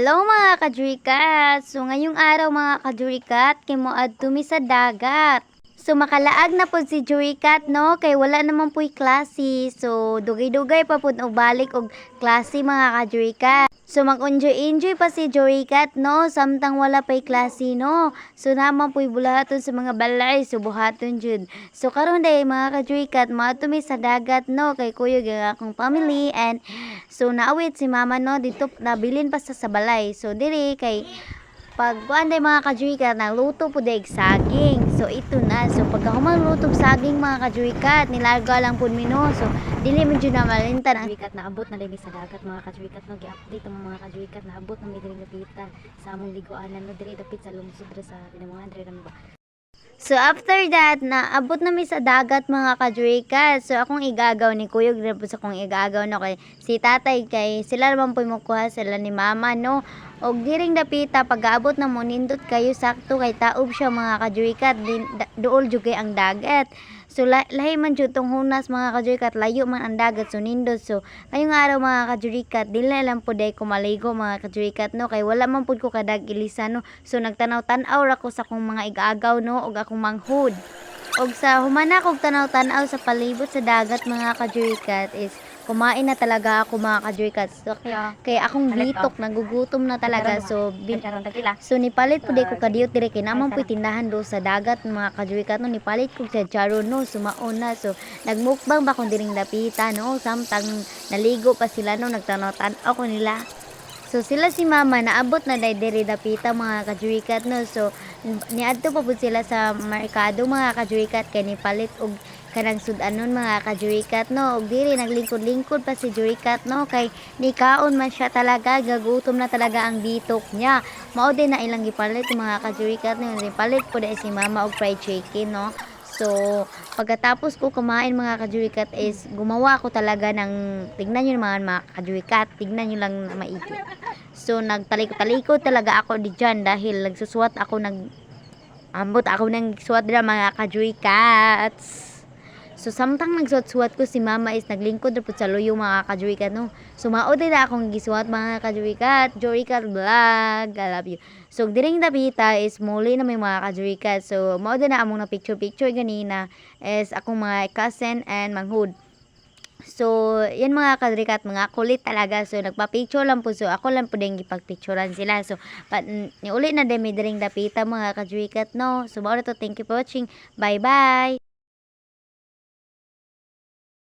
Hello mga kadurikat! So ngayong araw mga kadurikat, kay moadto mi sa dagat. So makalaag na pod si Jurikat no, kay wala naman po'y klase. So dugay-dugay pa pod og balik og klase mga kadurikat. So mag-enjoy pa si Jurikat no, samtang wala pa'y klase no. So naman po'y bulahaton sa mga balay, so buhaton jud. So karon day mga kadurikat, moadto mi sa dagat no, kay kuyog ang akong family and so naawit si mama no dito nabilin pa sa balay. So diri kay pag kuanday mga kadurikat nagluto po daig saging. So ito na. So pagka humang saging mga kadurikat, nilarga lang po mino. So dili man jud na malintan ang Kadurikat naabot na diri sa dagat mga kadurikat no, gi-update ang mga kadurikat naabot na mi diri lapitan sa among liguanan no, diri dapit sa lungsod diri sa Dinamuhan diri ra mi ba. So after that, naabot na mi sa dagat mga kadurikat. So akong igagaw ni Kuyog na po sa akong igagaw no kay si tatay kay sila naman po mukuha sila ni mama no. Og diring dapita pag-aabot na mo nindot kayo sakto kay taob siya mga kadurikat duol jud kay ang dagat. So lahi man jud tong hunas mga kadurikat, layo man ang dagat so nindot. So ngayong araw mga kadurikat, dili lang po day ko maligo mga kadurikat no kay wala man pud ko kadag ilisa no. So nagtanaw-tanaw ra ko sa akong mga igagaw no og akong manghud. Og sa humana kog tanaw-tanaw sa palibot sa dagat mga kadurikat is kumain na talaga ako mga kadurikat. So, kay akong bitok nagugutom na talaga. So so nipalit po day ko kadiyot dire kay naman po tindahan do sa dagat mga kadurikat no, nipalit ko sa charo no sumaon na. So nagmukbang ba kung diring dapita no, samtang naligo pa sila no, nagtanaw-tanaw ko nila. So sila si mama naabot na diri dapita mga kadurikat no. So niadto pa pud sila sa merkado mga kadurikat kay nipalit og kanang sudanon mga kadurikat no. Og diri naglingkod-lingkod pa si Jurikat no kay nikaon man siya talaga, gagutom na talaga ang bitok niya. Mao din na ilang gipalit mga kadurikat no, nipalit po dai si mama og fried chicken no. So, pagkatapos ko kumain mga kadurikat is gumawa ko talaga ng, tignan nyo naman mga kadurikat, tignan nyo lang na maigi. So, nagtalikod-talikod talaga ako di dyan dahil nagsusuwat ako, ambot ako ng suwat na mga kadurikat. So samtang nagsuwat-suwat ko si mama is naglingkod ra pud sa luyo mga kadurikat no. So maod na akong gisuwat mga kadurikat. Jurikat vlog. I love you. So diring dapita is muli na may mga kadurikat. So maod na among na picture ganina is akong mga cousin and manghud. So, yan mga kadurikat, mga kulit talaga. So, nagpa-picture lang po. So, ako lang po din gipag-picturean sila. So, niuli na din may diring dapita mga kadurikat, no? So, mauna to. Thank you for watching. Bye-bye!